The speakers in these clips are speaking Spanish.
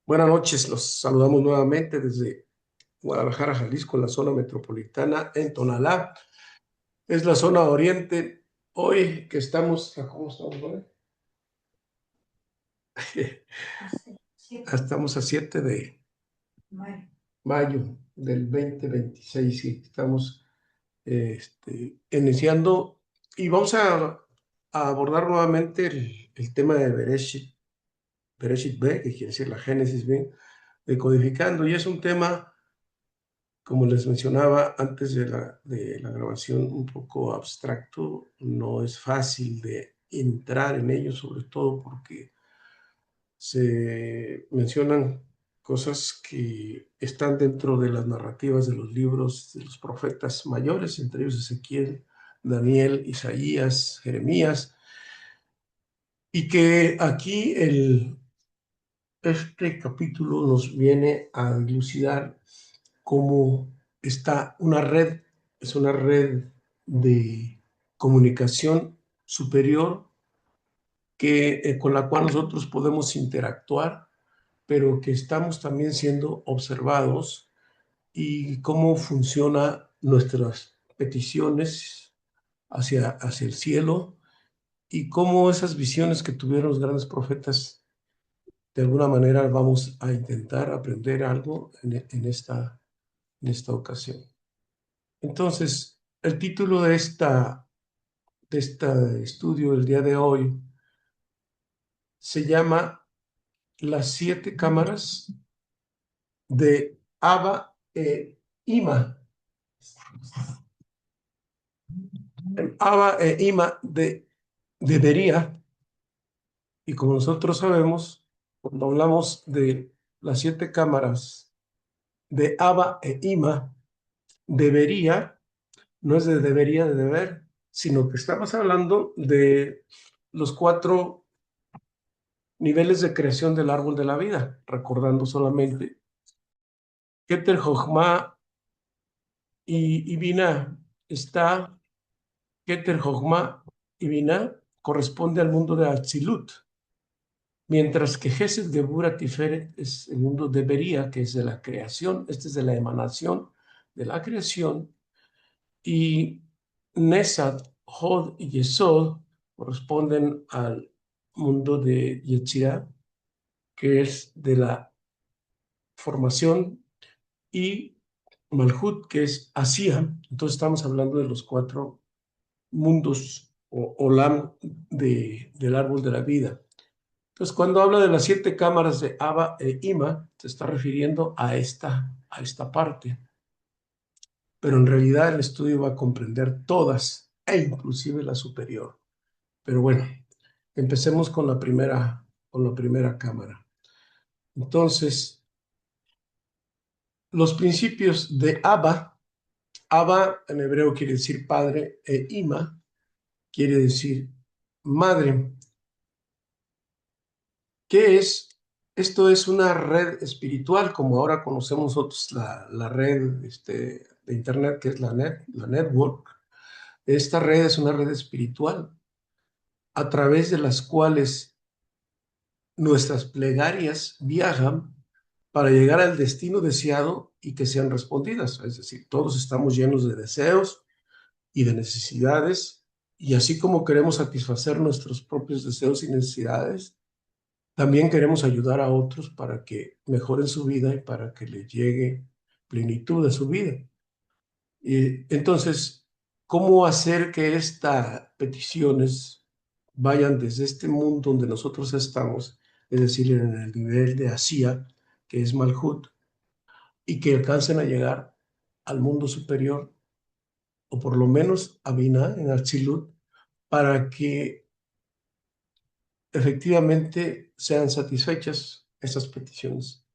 Buenas noches, los saludamos nuevamente desde Guadalajara, Jalisco, en la zona metropolitana, en Tonalá. Es la zona oriente. Hoy que estamos, ¿cómo estamos hoy? Estamos a 7 de mayo del 2026 y estamos iniciando y vamos a abordar nuevamente el tema de Bereshit B, que quiere decir la Génesis B, decodificando, y es un tema, como les mencionaba antes de la grabación, un poco abstracto. No es fácil de entrar en ello, sobre todo porque se mencionan cosas que están dentro de las narrativas de los libros de los profetas mayores, entre ellos Ezequiel, Daniel, Isaías, Jeremías, y que aquí este capítulo nos viene a dilucidar cómo está una red, es una red de comunicación superior con la cual nosotros podemos interactuar, pero que estamos también siendo observados, y cómo funcionan nuestras peticiones hacia el cielo, y cómo esas visiones que tuvieron los grandes profetas, de alguna manera vamos a intentar aprender algo en esta ocasión. Entonces, el título de este estudio del día de hoy se llama Las siete cámaras de Abba e Ima. Abba e Ima debería, y como nosotros sabemos, cuando hablamos de las siete cámaras de Abba e Ima, debería, no es de debería de deber, sino que estamos hablando de los cuatro niveles de creación del árbol de la vida, recordando solamente Keter, Jochma y Binah. Está Keter, Jochma y Binah corresponde al mundo de Atzilut, mientras que Gesed, Gebura, Tiferet es el mundo de Bería, que es de la creación. Este es de la emanación de la creación, y Nesat, Hod y Yesod corresponden al mundo de Yetzirah, que es de la formación, y Malhut, que es Asia. Entonces estamos hablando de los cuatro mundos o Olam del árbol de la vida. Entonces, cuando habla de las siete cámaras de Abba e Ima, se está refiriendo a esta parte, pero en realidad el estudio va a comprender todas, e inclusive la superior. Pero bueno, empecemos con la primera cámara. Entonces, los principios de Abba en hebreo quiere decir padre, e Ima quiere decir madre. ¿Qué es? Esto es una red espiritual, como ahora conocemos nosotros la red de Internet, que es la network. Esta red es una red espiritual a través de las cuales nuestras plegarias viajan para llegar al destino deseado y que sean respondidas. Es decir, todos estamos llenos de deseos y de necesidades, y así como queremos satisfacer nuestros propios deseos y necesidades, también queremos ayudar a otros para que mejoren su vida y para que les llegue plenitud a su vida. Y entonces, ¿cómo hacer que estas peticiones vayan desde este mundo donde nosotros estamos, es decir, en el nivel de Asia, que es Malhut, y que alcancen a llegar al mundo superior, o por lo menos a Binah, en Atzilut, para que efectivamente sean satisfechas esas peticiones?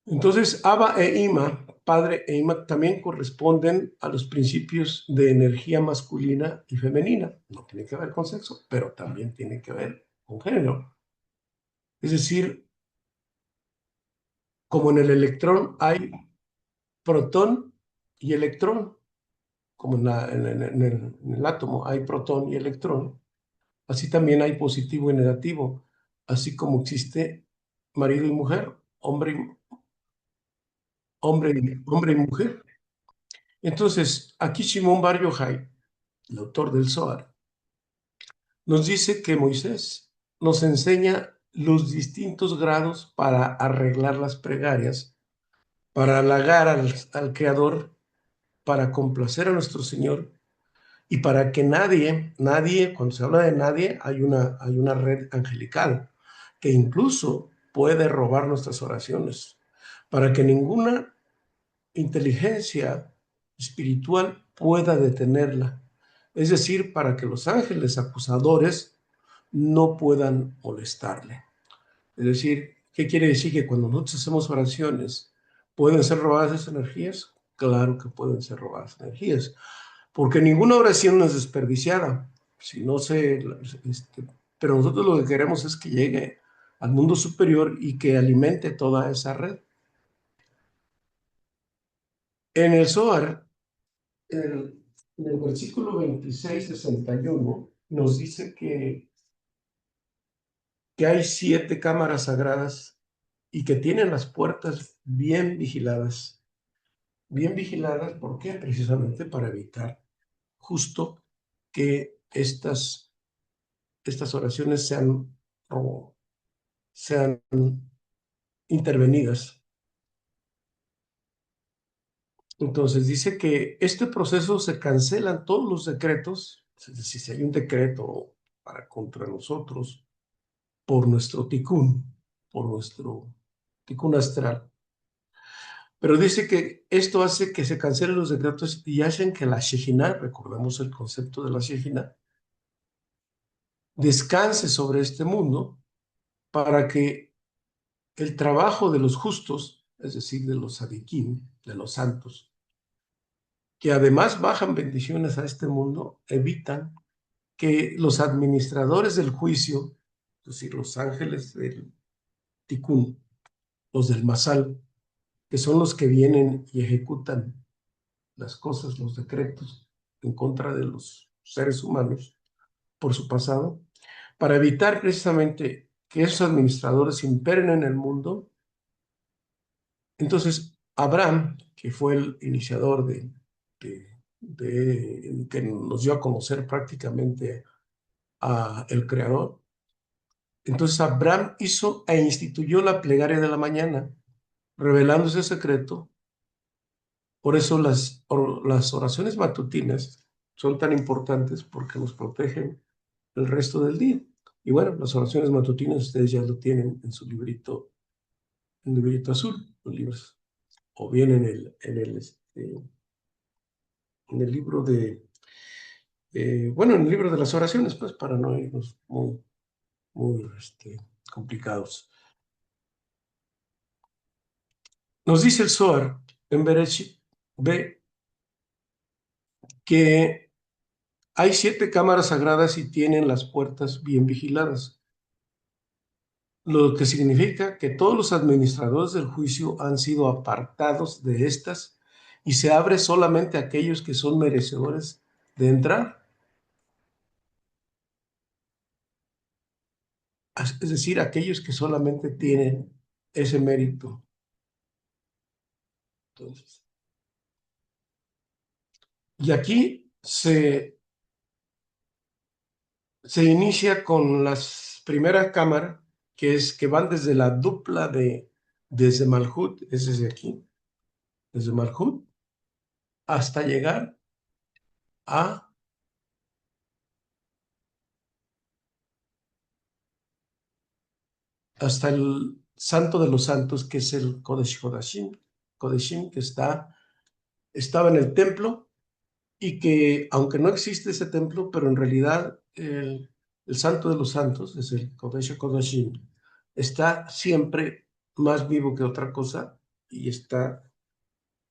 Entonces, Abba e Ima, padre e Ima, también corresponden a los principios de energía masculina y femenina. No tiene que ver con sexo, pero también tiene que ver con género. Es decir, como en el electrón hay protón y electrón, como en el átomo hay protón y electrón, así también hay positivo y negativo, así como existe marido y mujer, hombre y mujer. Entonces, aquí Shimon Bar Yochai, el autor del Zohar, nos dice que Moisés nos enseña los distintos grados para arreglar las plegarias, para halagar al Creador, para complacer a nuestro Señor y para que nadie, cuando se habla de nadie, hay una red angelical que incluso puede robar nuestras oraciones, para que ninguna inteligencia espiritual pueda detenerla. Es decir, para que los ángeles acusadores no puedan molestarle. Es decir, ¿qué quiere decir? Que cuando nosotros hacemos oraciones, ¿pueden ser robadas esas energías? Claro que pueden ser robadas energías, porque ninguna oración es desperdiciada. Si no se, pero nosotros lo que queremos es que llegue al mundo superior y que alimente toda esa red. En el Zohar, en el versículo 26-61, nos dice que hay 7 cámaras sagradas y que tienen las puertas bien vigiladas. Bien vigiladas, ¿por qué? Precisamente para evitar justo que estas oraciones sean intervenidas. Entonces dice que este proceso se cancelan todos los decretos, es decir, si hay un decreto para contra nosotros por nuestro tikkun, por nuestro tikkun astral. Pero dice que esto hace que se cancelen los decretos y hacen que la Shejinah, recordemos el concepto de la Shejinah, descanse sobre este mundo para que el trabajo de los justos, es decir, de los sadikim, de los santos, que además bajan bendiciones a este mundo, evitan que los administradores del juicio, es decir, los ángeles del tikkun, los del masal, que son los que vienen y ejecutan las cosas, los decretos en contra de los seres humanos por su pasado, para evitar precisamente que esos administradores imperen en el mundo. Entonces, Abraham, que fue el iniciador que nos dio a conocer prácticamente a el Creador, entonces Abraham hizo e instituyó la plegaria de la mañana, revelando ese secreto. Por eso las oraciones matutinas son tan importantes porque nos protegen el resto del día. Y bueno, las oraciones matutinas ustedes ya lo tienen en su librito azul, los libros, o bien en el libro bueno, en el libro de las oraciones, pues para no irnos muy complicados. Nos dice el Zohar en Bereshit, ve que hay 7 cámaras sagradas y tienen las puertas bien vigiladas, lo que significa que todos los administradores del juicio han sido apartados de estas y se abre solamente a aquellos que son merecedores de entrar, es decir, aquellos que solamente tienen ese mérito. Entonces, y aquí se inicia con las primeras cámaras, que van desde la dupla desde Malhut, es desde aquí, desde Malhut, hasta llegar a, hasta el Santo de los Santos, que es el Kodesh Kodashim, Kodeshim, que estaba en el templo y que, aunque no existe ese templo, pero en realidad el Santo de los Santos, es el Kodesh Kodashim, está siempre más vivo que otra cosa y está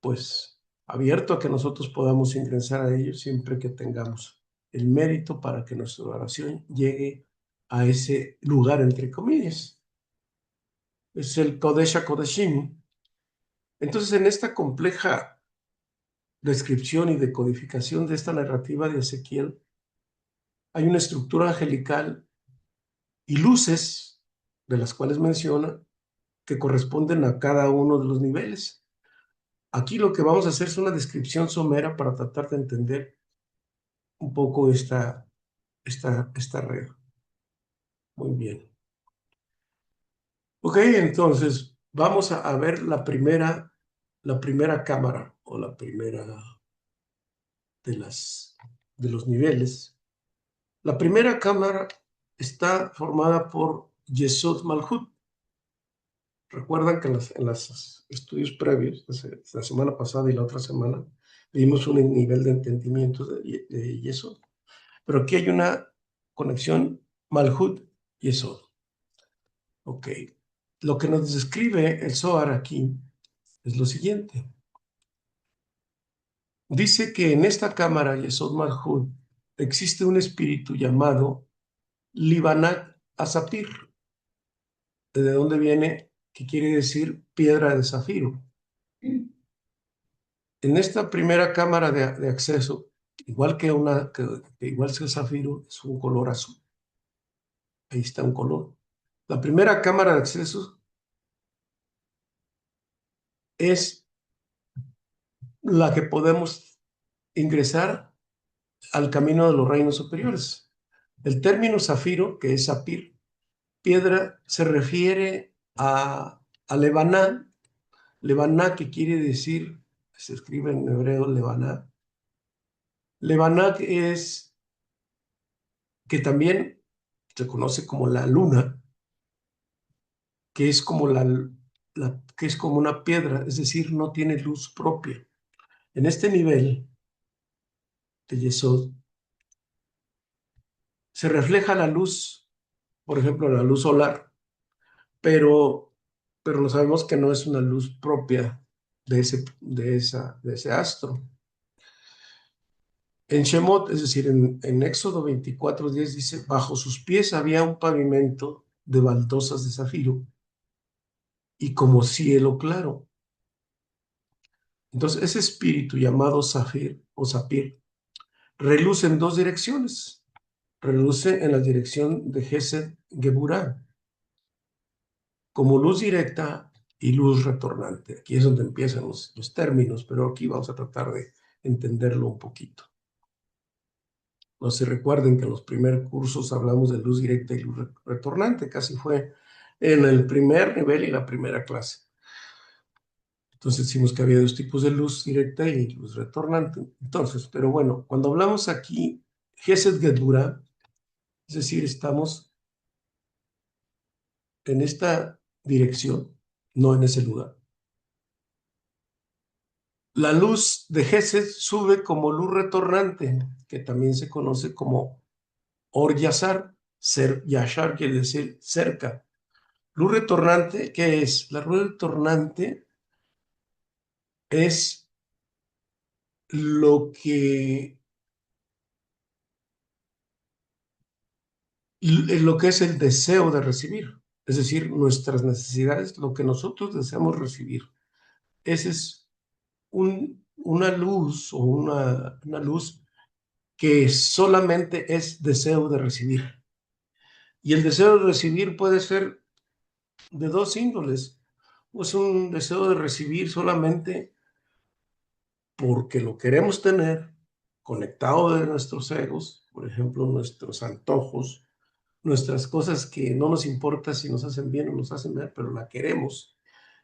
pues abierto a que nosotros podamos ingresar a ellos siempre que tengamos el mérito para que nuestra oración llegue a ese lugar, entre comillas. Es el Kodesh Kodeshim. Entonces, en esta compleja descripción y decodificación de esta narrativa de Ezequiel, hay una estructura angelical y luces, de las cuales menciona, que corresponden a cada uno de los niveles. Aquí lo que vamos a hacer es una descripción somera para tratar de entender un poco esta red. Muy bien. Ok, entonces vamos a ver la primera cámara o la primera de de los niveles. La primera cámara está formada por Yesod Malhut. Recuerdan que en los estudios previos, la semana pasada y la otra semana, vimos un nivel de entendimiento de Yesod. Pero aquí hay una conexión Malhut-Yesod. Ok. Lo que nos describe el Zohar aquí es lo siguiente. Dice que en esta cámara Yesod Malhut existe un espíritu llamado Libanat Asapir. ¿De dónde viene? Que quiere decir piedra de zafiro. En esta primera cámara de acceso, igual que igual que el zafiro, es un color azul. Ahí está un color. La primera cámara de acceso es la que podemos ingresar al camino de los reinos superiores. El término zafiro, que es zapir, piedra, se refiere a Lebaná. Lebaná, que quiere decir, se escribe en hebreo Lebaná. Lebaná es que también se conoce como la luna, que es como que es como una piedra, es decir, no tiene luz propia. En este nivel de Yesod se refleja la luz, por ejemplo, la luz solar, pero, pero no sabemos que no es una luz propia de ese astro. En Shemot, es decir, en Éxodo 24:10 dice, bajo sus pies había un pavimento de baldosas de zafiro y como cielo claro. Entonces, ese espíritu llamado Zafir o Zapir reluce en dos direcciones. Reluce en la dirección de Gesed Geburah, como luz directa y luz retornante. Aquí es donde empiezan los términos, pero aquí vamos a tratar de entenderlo un poquito. No se recuerden que en los primeros cursos hablamos de luz directa y luz retornante, casi fue en el primer nivel y la primera clase. Entonces decimos que había dos tipos de luz directa y luz retornante. Entonces, pero bueno, cuando hablamos aquí, Gesed Gedura, es decir, estamos en esta dirección, no en ese lugar. La luz de Gesed sube como luz retornante, que también se conoce como Or Yashar. Yashar quiere decir cerca. Luz retornante, ¿qué es? La luz retornante es lo que lo que es el deseo de recibir, es decir, nuestras necesidades, lo que nosotros deseamos recibir. Esa es una luz o una luz que solamente es deseo de recibir. Y el deseo de recibir puede ser de dos índoles. O es un deseo de recibir solamente porque lo queremos tener conectado de nuestros egos, por ejemplo, nuestros antojos, nuestras cosas que no nos importa si nos hacen bien o nos hacen mal, pero la queremos.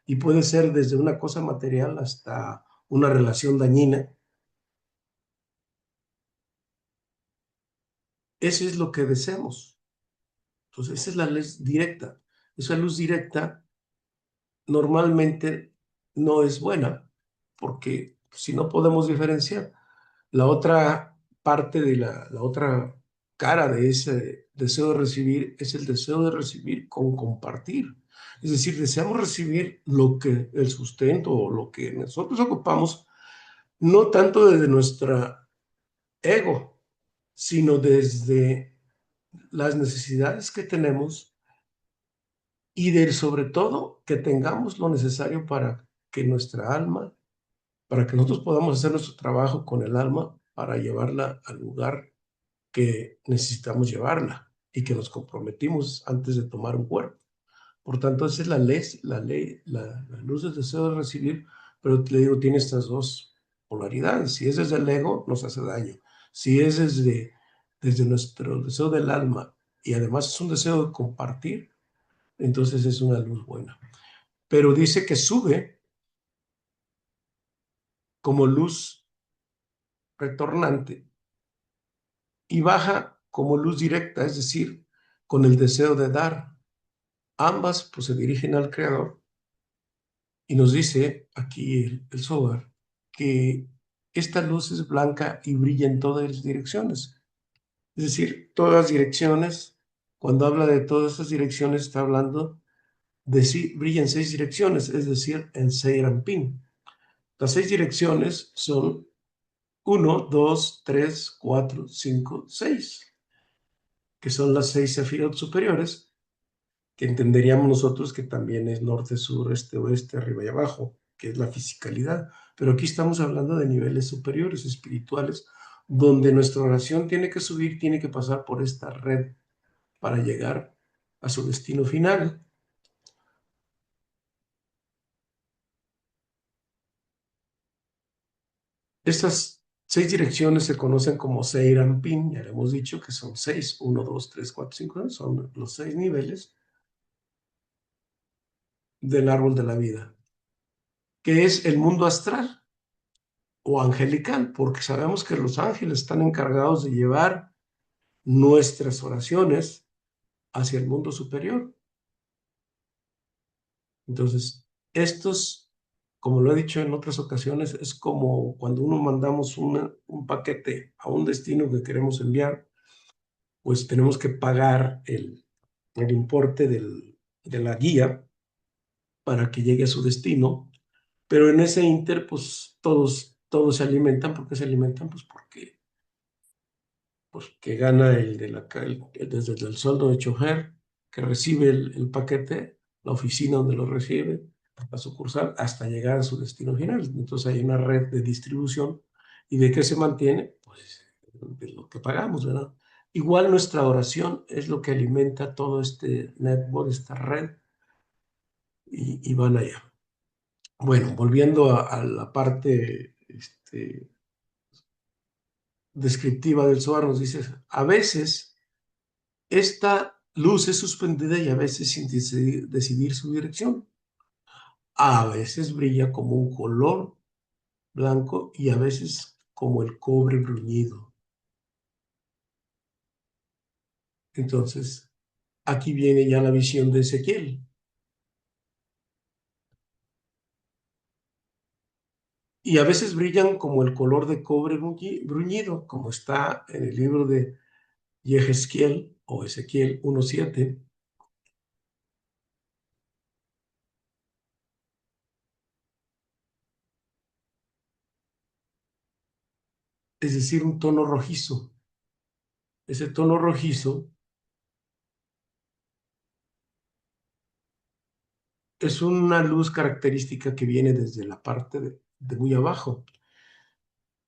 Y puede ser desde una cosa material hasta una relación dañina. Eso es lo que deseamos. Entonces, esa es la luz directa. Esa luz directa normalmente no es buena, porque si no podemos diferenciar, la otra parte de la otra cara de ese deseo de recibir es el deseo de recibir con compartir. Es decir, deseamos recibir lo que el sustento o lo que nosotros ocupamos, no tanto desde nuestra ego, sino desde las necesidades que tenemos y sobre todo que tengamos lo necesario para que nuestra alma, para que nosotros podamos hacer nuestro trabajo con el alma para llevarla al lugar que necesitamos llevarla y que nos comprometimos antes de tomar un cuerpo. Por tanto, esa es la luz del deseo de recibir, pero te digo, tiene estas dos polaridades. Si es desde el ego, nos hace daño. Si es desde nuestro deseo del alma y además es un deseo de compartir, entonces es una luz buena. Pero dice que sube como luz retornante y baja como luz directa, es decir, con el deseo de dar. Ambas pues se dirigen al Creador y nos dice aquí el Zohar que esta luz es blanca y brilla en todas las direcciones. Es decir, todas las direcciones, cuando habla de todas esas direcciones, está hablando de sí, brilla en 6 direcciones, es decir, en Seiranpin. Las 6 direcciones son 1, 2, 3, 4, 5, 6, que son las 6 sefirot superiores, que entenderíamos nosotros que también es norte, sur, este, oeste, arriba y abajo, que es la fisicalidad. Pero aquí estamos hablando de niveles superiores, espirituales, donde nuestra oración tiene que subir, tiene que pasar por esta red para llegar a su destino final. Estas 6 direcciones se conocen como Seiranpin, ya le hemos dicho que son 6, 1, 2, 3, 4, 5, son los 6 niveles del árbol de la vida, que es el mundo astral o angelical, porque sabemos que los ángeles están encargados de llevar nuestras oraciones hacia el mundo superior. Entonces, estos, como lo he dicho en otras ocasiones, es como cuando uno mandamos un paquete a un destino que queremos enviar, pues tenemos que pagar el importe de la guía para que llegue a su destino, pero en ese inter, pues todos se alimentan. ¿Por qué se alimentan? Pues que gana desde el sueldo de chofer, que recibe el paquete, la oficina donde lo recibe, la sucursal, hasta llegar a su destino final. Entonces hay una red de distribución. ¿Y de qué se mantiene? Pues de lo que pagamos, ¿verdad? Igual nuestra oración es lo que alimenta todo este network, esta red, y van allá. Bueno, volviendo a la parte descriptiva del Zohar, nos dice, a veces esta luz es suspendida y a veces sin decidir su dirección. A veces brilla como un color blanco y a veces como el cobre bruñido. Entonces, aquí viene ya la visión de Ezequiel. Y a veces brillan como el color de cobre bruñido, como está en el libro de Yehezquiel o Ezequiel 1:7, es decir, un tono rojizo. Ese tono rojizo es una luz característica que viene desde la parte de muy abajo.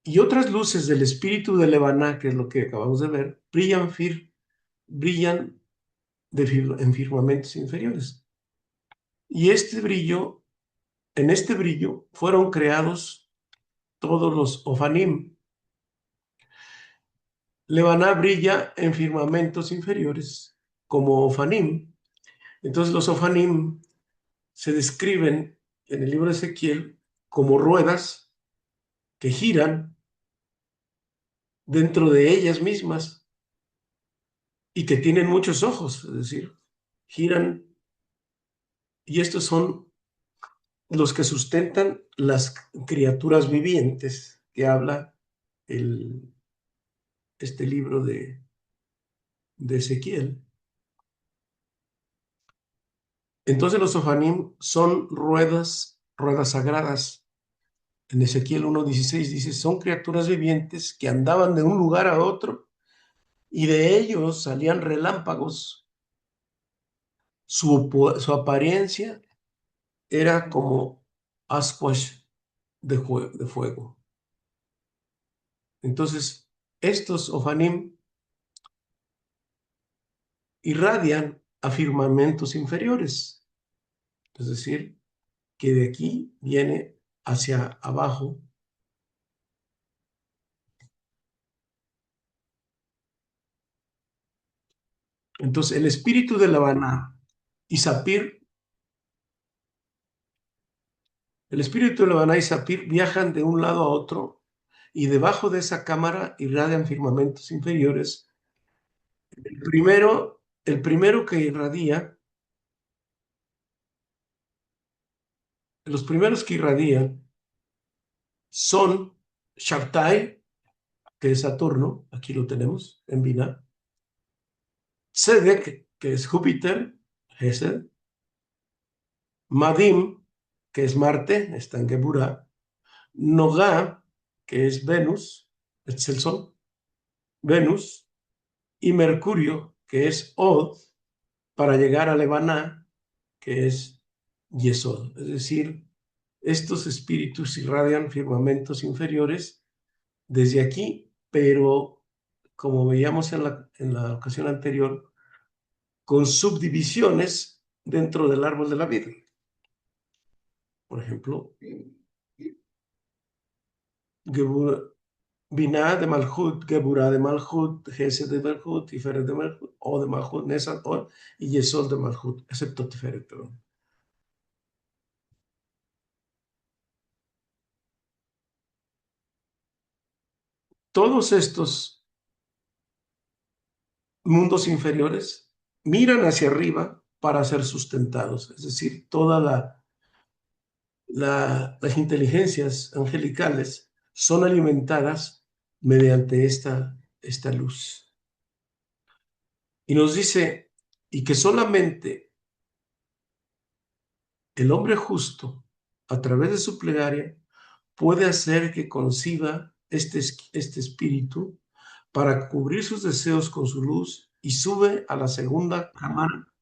Y otras luces del espíritu de Levaná, que es lo que acabamos de ver, brillan en firmamentos inferiores. Y en este brillo fueron creados todos los Ofanim. Levaná brilla en firmamentos inferiores como Ofanim. Entonces los Ofanim se describen en el libro de Ezequiel como ruedas que giran dentro de ellas mismas y que tienen muchos ojos, es decir, giran, y estos son los que sustentan las criaturas vivientes que habla el, este libro de Ezequiel. Entonces los Ofanim son ruedas sagradas. En Ezequiel 1:16 dice, son criaturas vivientes que andaban de un lugar a otro y de ellos salían relámpagos. Su apariencia era como ascuas de fuego. Entonces, estos Ofanim irradian a firmamentos inferiores. es decir, que de aquí viene hacia abajo. Entonces, el espíritu de Lebaná y Sapir, el espíritu de Lebaná y Sapir viajan de un lado a otro y debajo de esa cámara irradian firmamentos inferiores. El primero que irradia, los primeros que irradian son Shabtai, que es Saturno, aquí lo tenemos en Binah, Sedek, que es Júpiter, Gesed, Madim, que es Marte, está en Geburah, Nogá, que es Venus, es el Sol, Venus, y Mercurio, que es Od, para llegar a Lebaná, que es Yesod. Es decir, estos espíritus irradian firmamentos inferiores desde aquí, pero como veíamos en la ocasión anterior, con subdivisiones dentro del árbol de la vida. Por ejemplo, Binah de Malhut, Geburah de Malhut, Gesed de Malhut, Tiferet de Malhut, O de Malhut, Nesat, O, y Yesod de Malhut, excepto Tiferet, perdón. Todos estos mundos inferiores miran hacia arriba para ser sustentados, es decir, todas las inteligencias angelicales son alimentadas mediante esta luz. Y nos dice, y que solamente el hombre justo, a través de su plegaria, puede hacer que conciba este espíritu para cubrir sus deseos con su luz y sube a la segunda cámara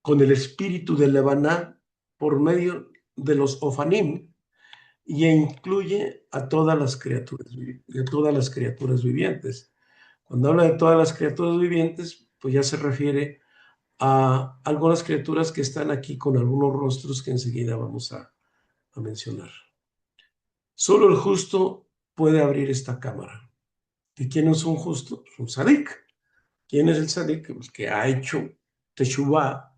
con el espíritu de Lebaná por medio de los Ofanim y incluye a todas las criaturas, vivientes. Cuando habla de todas las criaturas vivientes, pues ya se refiere a algunas criaturas que están aquí con algunos rostros que enseguida vamos a mencionar. Solo el justo puede abrir esta cámara. ¿Y quién es un justo? Un sadik. ¿Quién es el sadik? El que ha hecho teshuvá,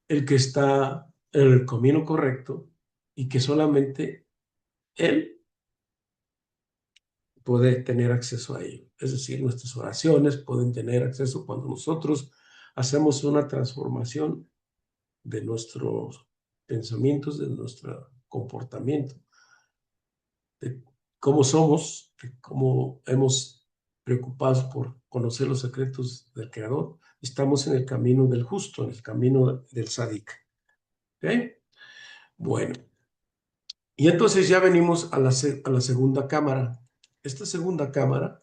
el que está en el camino correcto y que solamente él puede tener acceso a ello. Es decir, nuestras oraciones pueden tener acceso cuando nosotros hacemos una transformación de nuestros pensamientos, de nuestro comportamiento, de cómo somos, de cómo hemos preocupados por conocer los secretos del Creador. Estamos en el camino del justo, en el camino del sádic. ¿Ok? Bueno, y entonces ya venimos a la segunda cámara. Esta segunda cámara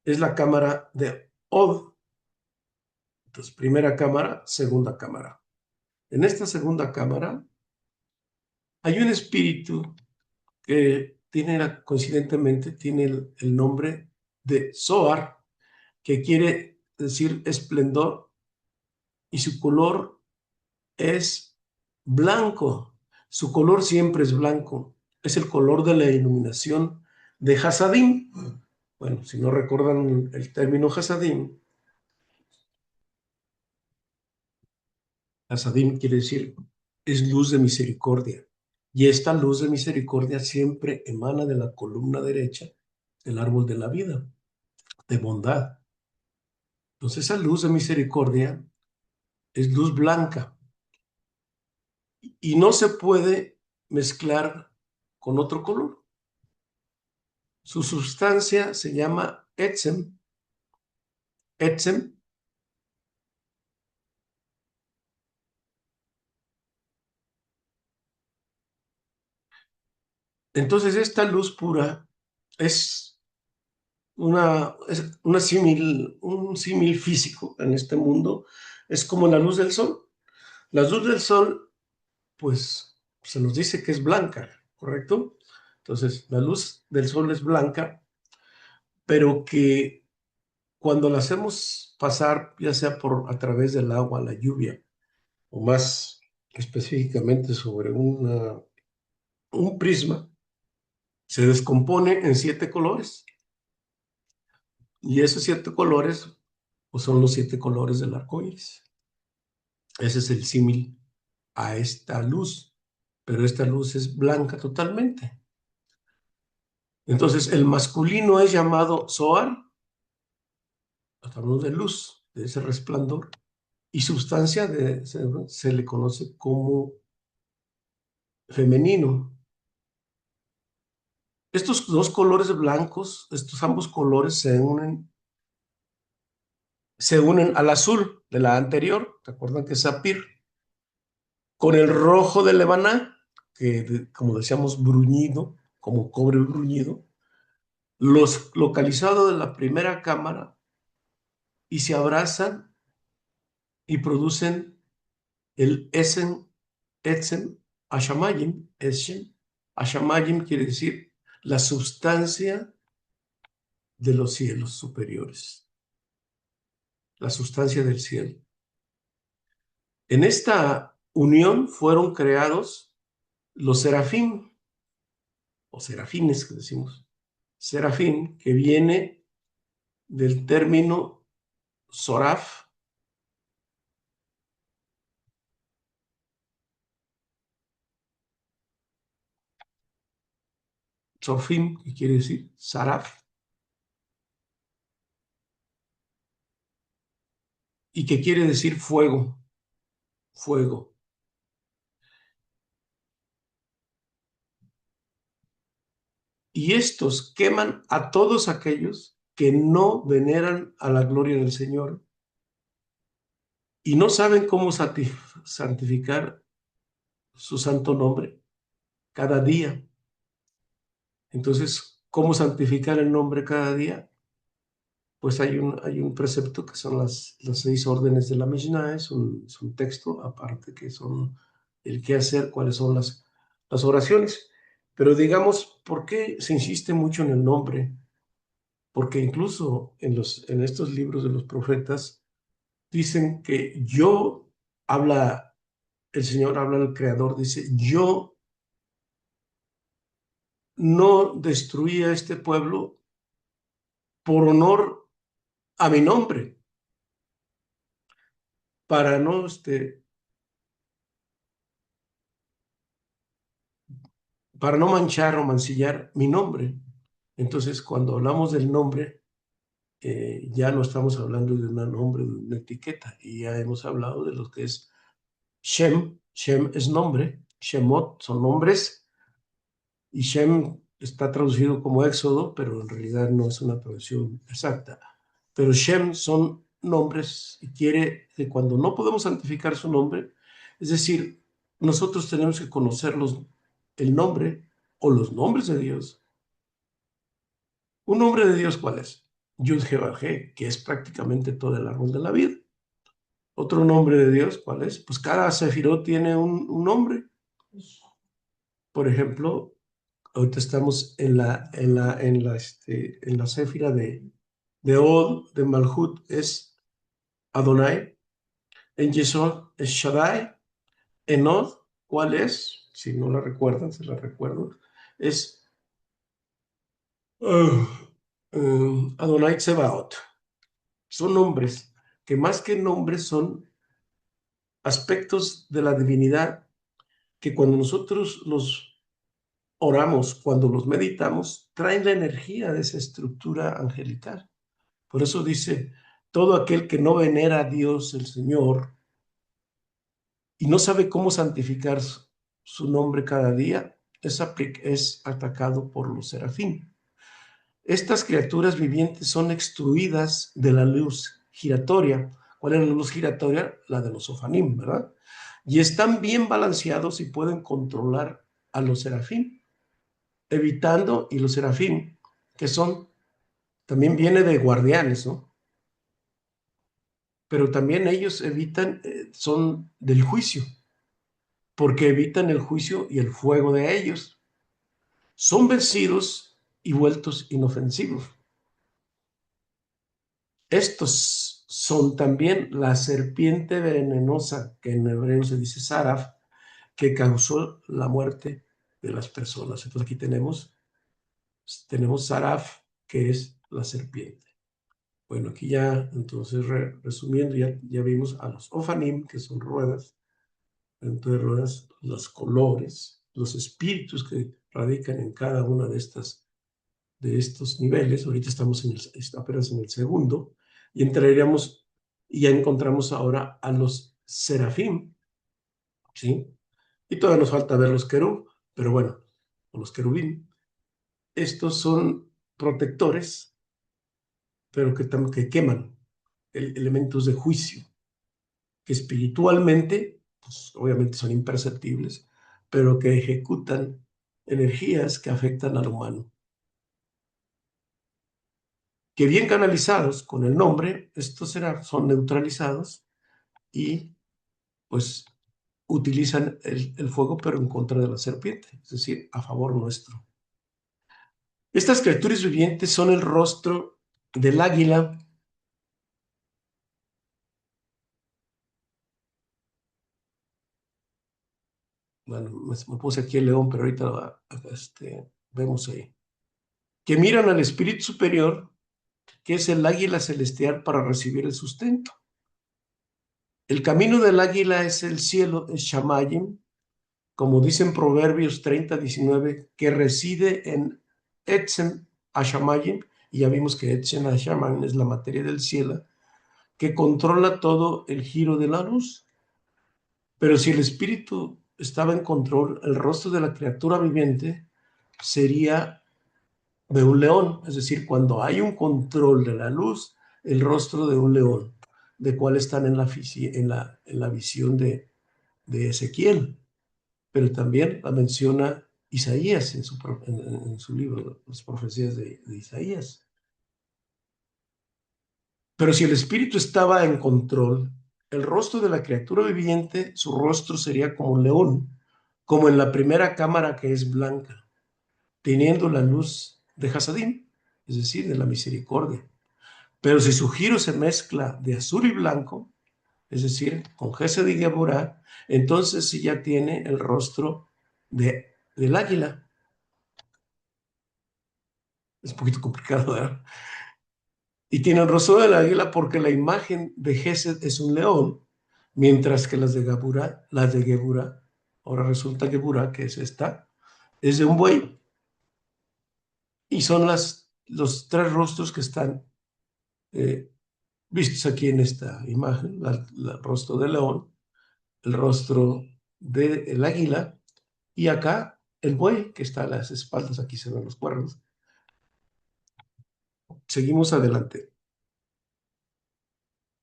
es la cámara de Od. Entonces, primera cámara, segunda cámara. En esta segunda cámara hay un espíritu que coincidentemente tiene el nombre de Zohar, que quiere decir esplendor, y su color es blanco. Su color siempre es blanco. Es el color de la iluminación de Hasadim. Bueno, si no recuerdan el término Hasadim, Hasadim quiere decir es luz de misericordia. Y esta luz de misericordia siempre emana de la columna derecha del árbol de la vida, de bondad. Entonces esa luz de misericordia es luz blanca y no se puede mezclar con otro color. Su sustancia se llama etzem. Etzem. Entonces esta luz pura es un símil físico en este mundo. Es como la luz del sol. La luz del sol, pues, se nos dice que es blanca, ¿correcto? Entonces, la luz del sol es blanca, pero que cuando la hacemos pasar, ya sea a través del agua, la lluvia, o más específicamente sobre un prisma, se descompone en 7 colores. Y esos 7 colores, pues, son los 7 colores del arco iris. Ese es el símil a esta luz, pero esta luz es blanca totalmente. Entonces, el masculino es llamado Zohar, hablamos de luz, de ese resplandor, y sustancia se le conoce como femenino. Estos dos colores blancos, estos ambos colores se unen al azul de la anterior, ¿te acuerdan que es Sapir? Con el rojo de Lebaná, que como decíamos, bruñido, como cobre bruñido, los localizados de la primera cámara y se abrazan y producen el Etzem Hashamayim. Etzem Hashamayim quiere decir la sustancia de los cielos superiores, la sustancia del cielo. En esta unión fueron creados los serafín, o serafines que decimos. Serafín, que viene del término Soraf, Sorfim, que quiere decir Saraf, y que quiere decir fuego, fuego. Y estos queman a todos aquellos que no veneran a la gloria del Señor y no saben cómo santificar su santo nombre cada día. Entonces, ¿cómo santificar el nombre cada día? Pues hay un precepto que son las 6 órdenes de la Mishnah, es un texto aparte que son el qué hacer, cuáles son las oraciones. Pero digamos, ¿por qué se insiste mucho en el nombre? Porque incluso en estos libros de los profetas dicen que el Señor habla al Creador, dice, yo no destruí a este pueblo por honor a mi nombre, para no manchar o mancillar mi nombre. Entonces, cuando hablamos del nombre, ya no estamos hablando de un nombre, de una etiqueta, y ya hemos hablado de lo que es Shem. Shem es nombre, Shemot son nombres, y Shem está traducido como Éxodo, pero en realidad no es una traducción exacta. Pero Shem son nombres y quiere que cuando no podemos santificar su nombre, es decir, nosotros tenemos que conocer el nombre o los nombres de Dios. ¿Un nombre de Dios cuál es? Yud-He-Vav-He, que es prácticamente todo el árbol de la vida. Otro nombre de Dios, ¿cuál es? Pues cada sefirot tiene un nombre. Por ejemplo, ahorita estamos en la séfira de Od, de Malhut, es Adonai. En Yesod es Shaddai. En Od, ¿cuál es? Si no la recuerdan, se la recuerdo. Es uh, Adonai Tsebaot. Son nombres que más que nombres son aspectos de la divinidad que cuando nosotros los oramos, cuando los meditamos, traen la energía de esa estructura angelical. Por eso dice, todo aquel que no venera a Dios, el Señor, y no sabe cómo santificar su nombre cada día, es atacado por los serafín. Estas criaturas vivientes son extruidas de la luz giratoria. ¿Cuál es la luz giratoria? La de los sofanim, ¿verdad? Y están bien balanceados y pueden controlar a los serafín, y los serafín, que también viene de guardianes, ¿no? Pero también ellos son del juicio, porque evitan el juicio y el fuego de ellos. Son vencidos y vueltos inofensivos. Estos son también la serpiente venenosa, que en hebreo se dice Saraf, que causó la muerte de las personas. Entonces aquí tenemos Saraf, que es la serpiente. Bueno, aquí ya, entonces, resumiendo, ya vimos a los Ofanim, que son ruedas, dentro de ruedas, los colores, los espíritus que radican en cada una de estos niveles. Ahorita estamos apenas en el segundo, y entraríamos, y ya encontramos ahora a los serafim, ¿sí? Y todavía nos falta ver los querub, pero bueno, los querubín. Estos son protectores, pero que queman elementos de juicio, que espiritualmente, pues obviamente son imperceptibles, pero que ejecutan energías que afectan al humano. Que bien canalizados con el nombre, estos son neutralizados y pues utilizan el fuego, pero en contra de la serpiente, es decir, a favor nuestro. Estas criaturas vivientes son el rostro del águila. Bueno, me puse aquí el león, pero ahorita vemos ahí. Que miran al espíritu superior, que es el águila celestial, para recibir el sustento. El camino del águila es el cielo, es Shamayim, como dicen Proverbios 30:19, que reside en Etzem Hashamayim, y ya vimos que Etzem Hashamayim es la materia del cielo, que controla todo el giro de la luz. Pero si el espíritu estaba en control, el rostro de la criatura viviente sería de un león, es decir, cuando hay un control de la luz, el rostro de un león, de cuál están en la visión de Ezequiel, pero también la menciona Isaías en su libro, las profecías de Isaías. Pero si el espíritu estaba en control, el rostro de la criatura viviente, su rostro sería como un león, como en la primera cámara, que es blanca, teniendo la luz de Hasadim, es decir, de la misericordia. Pero si su giro se mezcla de azul y blanco, es decir, con Gesed y Geburah, entonces sí ya tiene el rostro del águila. Es un poquito complicado, ¿verdad? Y tiene el rostro del águila porque la imagen de Gesed es un león, mientras que las de Geburah, ahora resulta Geburah, que es esta, es de un buey. Y son los tres rostros que están eh, vistos aquí en esta imagen: el rostro del león, el rostro del águila, y acá el buey, que está a las espaldas. Aquí se ven los cuernos. Seguimos adelante.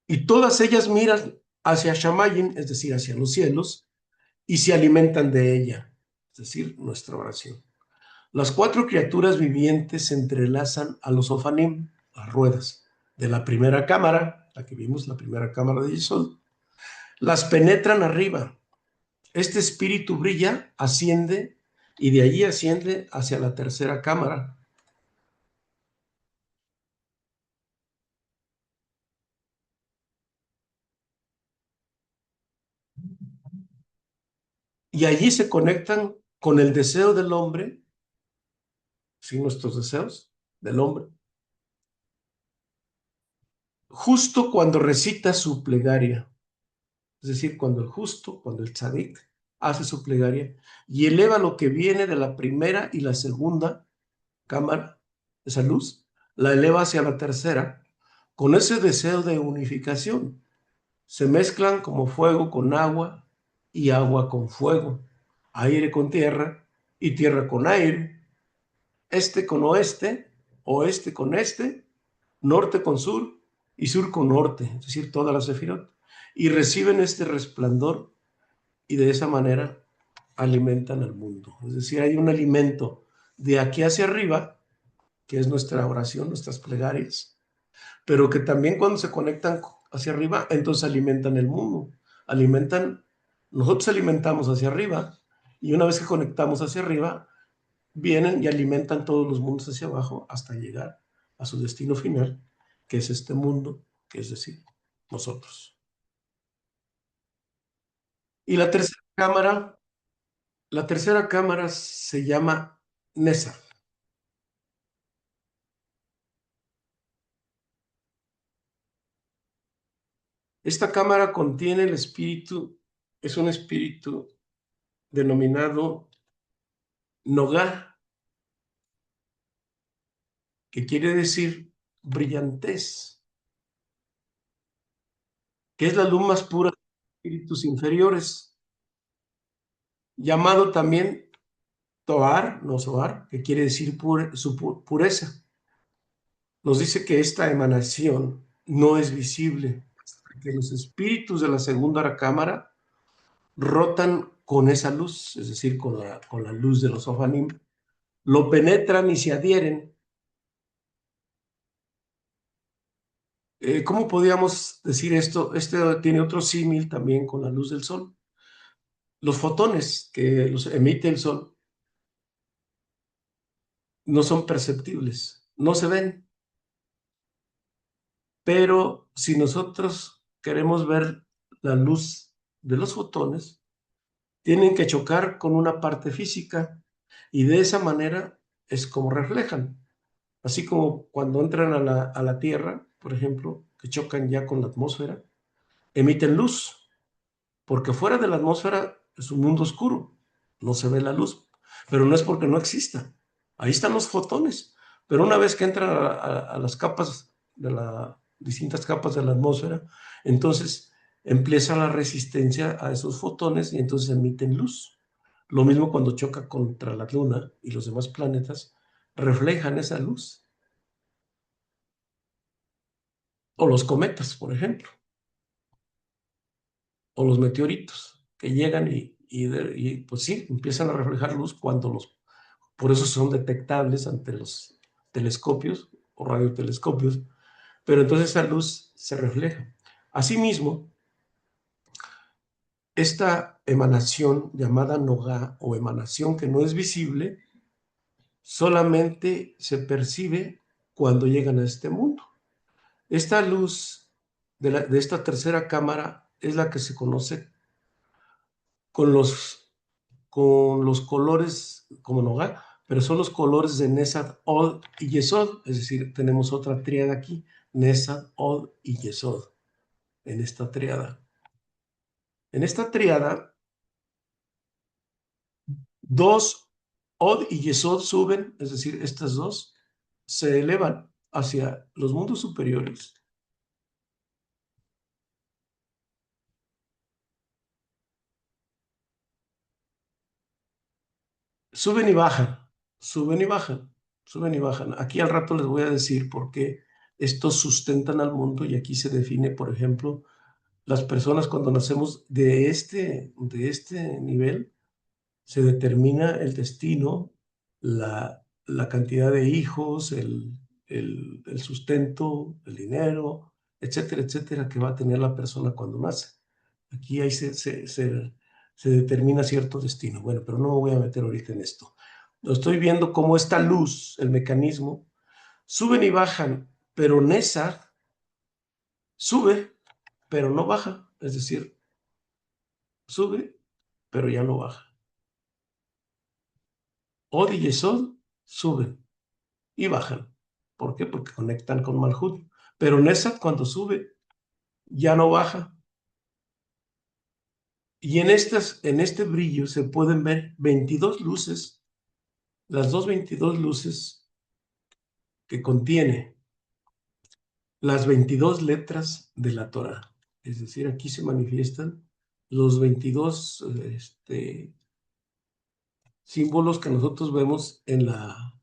Y todas ellas miran hacia Shamayim, es decir, hacia los cielos, y se alimentan de ella, es decir, nuestra oración. Las cuatro criaturas vivientes se entrelazan a los Ofanim, las ruedas de la primera cámara, la que vimos, la primera cámara de Yesod, las penetran arriba. Este espíritu brilla, asciende, y de allí asciende hacia la tercera cámara. Y allí se conectan con el deseo del hombre, sí, nuestros deseos del hombre, justo cuando recita su plegaria. Es decir, cuando el tzadik hace su plegaria y eleva lo que viene de la primera y la segunda cámara, esa luz, la eleva hacia la tercera, con ese deseo de unificación. Se mezclan como fuego con agua y agua con fuego, aire con tierra y tierra con aire, este con oeste con este, norte con sur y sur con norte, es decir, todas las sefirot, y reciben este resplandor, y de esa manera alimentan al mundo. Es decir, hay un alimento de aquí hacia arriba, que es nuestra oración, nuestras plegarias, pero que también cuando se conectan hacia arriba, entonces alimentan el mundo, nosotros alimentamos hacia arriba, y una vez que conectamos hacia arriba, vienen y alimentan todos los mundos hacia abajo hasta llegar a su destino final, que es este mundo, que es decir, nosotros. Y la tercera cámara se llama Nesa. Esta cámara contiene el espíritu, es un espíritu denominado Nogar, que quiere decir brillantez, que es la luz más pura de los espíritus inferiores, llamado también Toar, no Soar, que quiere decir pureza. Nos dice que esta emanación no es visible, que los espíritus de la segunda cámara rotan con esa luz, es decir, con la luz de los Ofanim, lo penetran y se adhieren. ¿Cómo podríamos decir esto? Este tiene otro símil también con la luz del sol. Los fotones que los emite el sol no son perceptibles, no se ven, pero si nosotros queremos ver la luz de los fotones, tienen que chocar con una parte física y de esa manera es como reflejan. Así como cuando entran a la Tierra, por ejemplo, que chocan ya con la atmósfera, emiten luz, porque fuera de la atmósfera es un mundo oscuro, no se ve la luz, pero no es porque no exista. Ahí están los fotones, pero una vez que entran a las capas de las distintas capas de la atmósfera, entonces empieza la resistencia a esos fotones y entonces emiten luz. Lo mismo cuando choca contra la Luna y los demás planetas, reflejan esa luz. O los cometas, por ejemplo, o los meteoritos que llegan y, pues sí, empiezan a reflejar luz por eso son detectables ante los telescopios o radiotelescopios, pero entonces esa luz se refleja. Asimismo, esta emanación llamada Noga o emanación que no es visible, solamente se percibe cuando llegan a este mundo. Esta luz de esta tercera cámara es la que se conoce con con los colores como Nogal, pero son los colores de Nesad, Od y Yesod, es decir, tenemos otra tríada aquí, Nesad, Od y Yesod, en esta tríada. En esta tríada, dos Od y Yesod suben, es decir, estas dos se elevan hacia los mundos superiores. Suben y bajan, suben y bajan, suben y bajan. Aquí al rato les voy a decir por qué estos sustentan al mundo y aquí se define, por ejemplo, las personas cuando nacemos de este nivel, se determina el destino, la cantidad de hijos, el sustento, el dinero, etcétera, etcétera, que va a tener la persona cuando nace. Aquí ahí se determina cierto destino. Bueno, pero no me voy a meter ahorita en esto. Lo estoy viendo como esta luz, el mecanismo, suben y bajan, pero Nessa sube, pero no baja. Es decir, sube, pero ya no baja. Od y Yesod suben y bajan. ¿Por qué? Porque conectan con Malhut. Pero Nesat cuando sube ya no baja. Y en este brillo se pueden ver 22 luces, las 22 luces que contiene las 22 letras de la Torah. Es decir, aquí se manifiestan los 22 símbolos que nosotros vemos en la,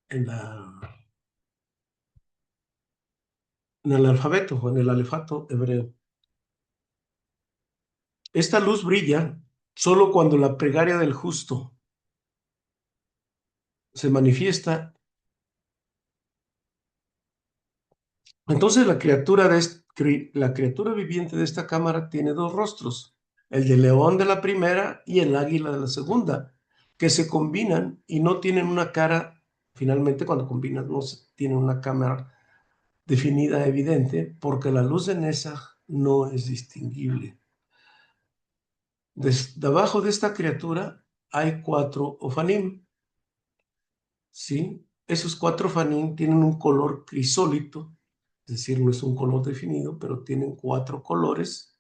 en el alfabeto o en el alefato hebreo. Esta luz brilla solo cuando la plegaria del justo se manifiesta. Entonces la criatura viviente de esta cámara tiene dos rostros, el de león de la primera y el águila de la segunda, que se combinan y no tienen una cara finalmente cuando combinas no tiene una cámara definida evidente porque la luz de Nesa no es distinguible. Debajo de esta criatura hay 4 Ofanim, ¿sí? Esos 4 Ofanim tienen un color crisólito, es decir, no es un color definido, pero tienen 4 colores.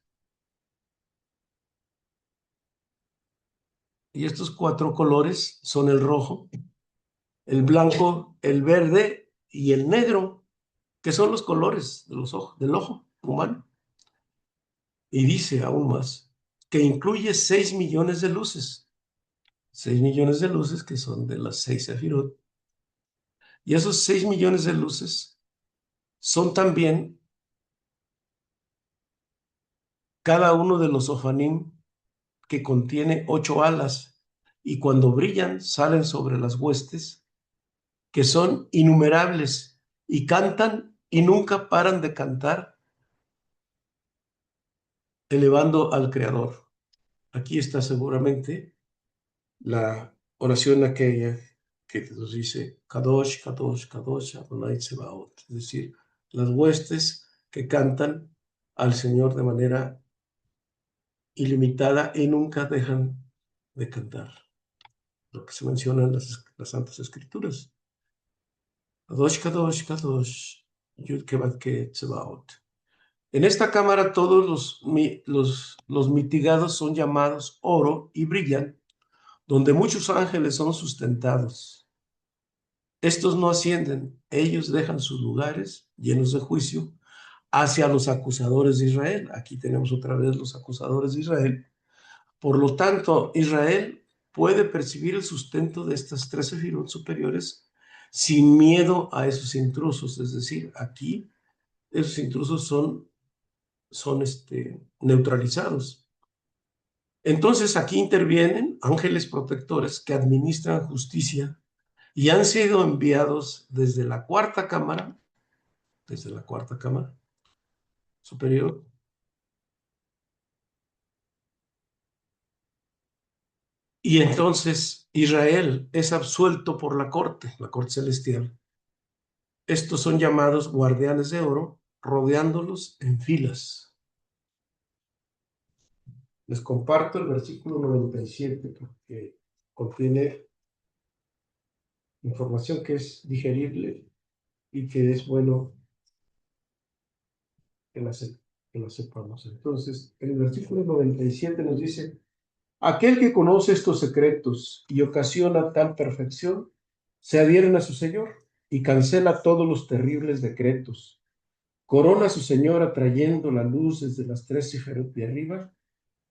Y estos 4 colores son el rojo, el blanco, el verde y el negro, que son los colores de los ojos, del ojo humano. Y dice aún más, que incluye 6 millones de luces. 6 millones de luces que son de las 6 sefirot. Y esos 6 millones de luces son también cada uno de los ofanim que contiene 8 alas. Y cuando brillan, salen sobre las huestes, que son innumerables, y cantan y nunca paran de cantar, elevando al Creador. Aquí está seguramente la oración aquella que nos dice Kadosh, Kadosh, Kadosh, Adonai Tsebaot, es decir, las huestes que cantan al Señor de manera ilimitada y nunca dejan de cantar, lo que se menciona en las Santas Escrituras. Kadosh, Kadosh, Kadosh, Yud Kevadke Tsebaot. En esta cámara todos los mitigados son llamados oro y brillan, donde muchos ángeles son sustentados. Estos no ascienden, ellos dejan sus lugares llenos de juicio hacia los acusadores de Israel. Aquí tenemos otra vez los acusadores de Israel. Por lo tanto, Israel puede percibir el sustento de estas 13 sefirot superiores sin miedo a esos intrusos. Es decir, aquí esos intrusos son neutralizados. Entonces aquí intervienen ángeles protectores que administran justicia y han sido enviados desde la cuarta cámara superior, y entonces Israel es absuelto por la corte celestial. Estos son llamados guardianes de oro, rodeándolos en filas. Les comparto el versículo 97 porque contiene información que es digerible y que es bueno que la, que la sepamos. Entonces, el versículo 97 nos dice, aquel que conoce estos secretos y ocasiona tal perfección, se adhieren a su Señor y cancela todos los terribles decretos. Corona a su Señor trayendo la luz desde las 3 ciferot de arriba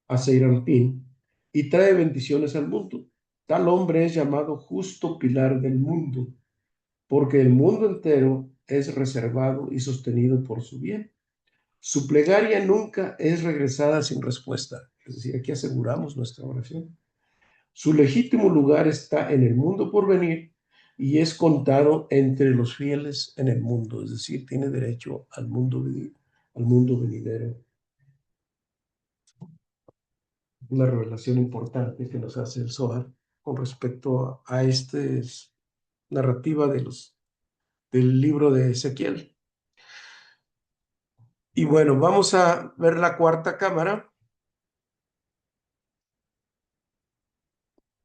a Seirampín y trae bendiciones al mundo. Tal hombre es llamado justo pilar del mundo, porque el mundo entero es reservado y sostenido por su bien. Su plegaria nunca es regresada sin respuesta. Es decir, aquí aseguramos nuestra oración. Su legítimo lugar está en el mundo por venir y es contado entre los fieles en el mundo. Es decir, tiene derecho al mundo venidero. Una revelación importante que nos hace el Zohar con respecto a esta narrativa del libro de Ezequiel. Y bueno, vamos a ver la cuarta cámara.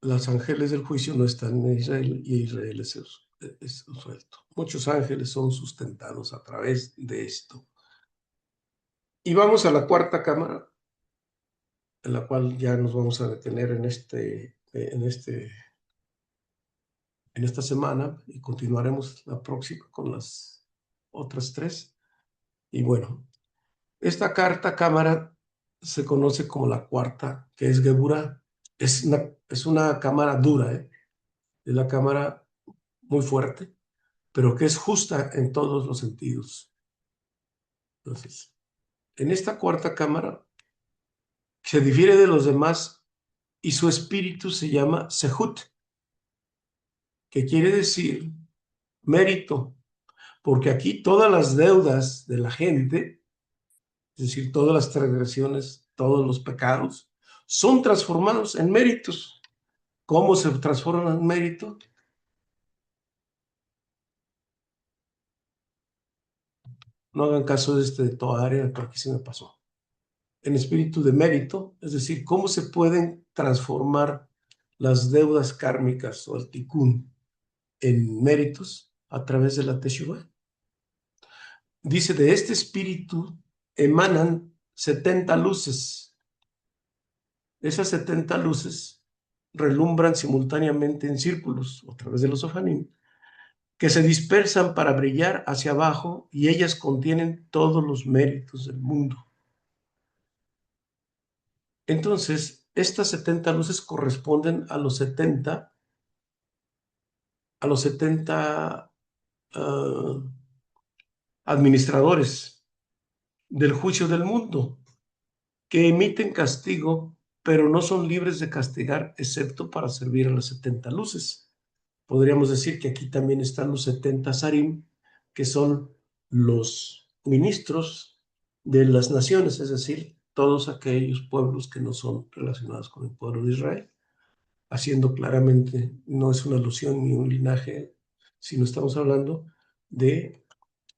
Los ángeles del juicio no están en Israel y Israel es suelto. Muchos ángeles son sustentados a través de esto. Y vamos a la cuarta cámara, en la cual ya nos vamos a detener en esta semana y continuaremos la próxima con las otras 3. Y bueno, esta cuarta cámara se conoce como la cuarta, que es Geburah. Es una cámara dura, ¿eh? Es la cámara muy fuerte, pero que es justa en todos los sentidos. Entonces, en esta cuarta cámara se difiere de los demás y su espíritu se llama Sehut, que quiere decir mérito, porque aquí todas las deudas de la gente, es decir, todas las transgresiones, todos los pecados, son transformados en méritos. ¿Cómo se transforman en mérito? No hagan caso de de toda área, que aquí se me pasó. En espíritu de mérito, es decir, cómo se pueden transformar las deudas kármicas o el tikkun en méritos a través de la Teshuvah. Dice, de este espíritu emanan 70 luces. Esas 70 luces relumbran simultáneamente en círculos a través de los ofanim, que se dispersan para brillar hacia abajo y ellas contienen todos los méritos del mundo. Entonces, estas 70 luces corresponden a los 70 administradores del juicio del mundo, que emiten castigo, pero no son libres de castigar, excepto para servir a las 70 luces. Podríamos decir que aquí también están los 70 Sarim, que son los ministros de las naciones, es decir, todos aquellos pueblos que no son relacionados con el pueblo de Israel, haciendo claramente, no es una alusión ni un linaje, sino estamos hablando de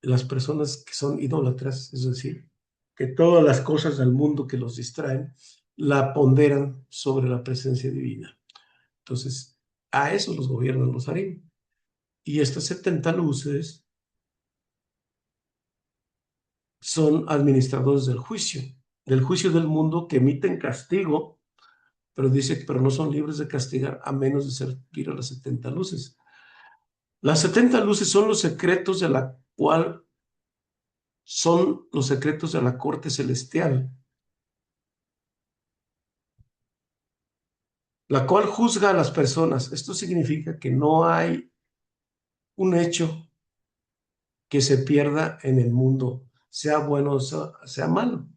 las personas que son idólatras, es decir, que todas las cosas del mundo que los distraen la ponderan sobre la presencia divina. Entonces, a eso los gobiernan los harim. Y estas 70 luces son administradores del juicio del mundo que emiten castigo, pero dice, pero no son libres de castigar a menos de servir a las 70 luces. Las 70 luces son los secretos de la cual son los secretos de la corte celestial, la cual juzga a las personas. Esto significa que no hay un hecho que se pierda en el mundo, sea bueno o sea malo.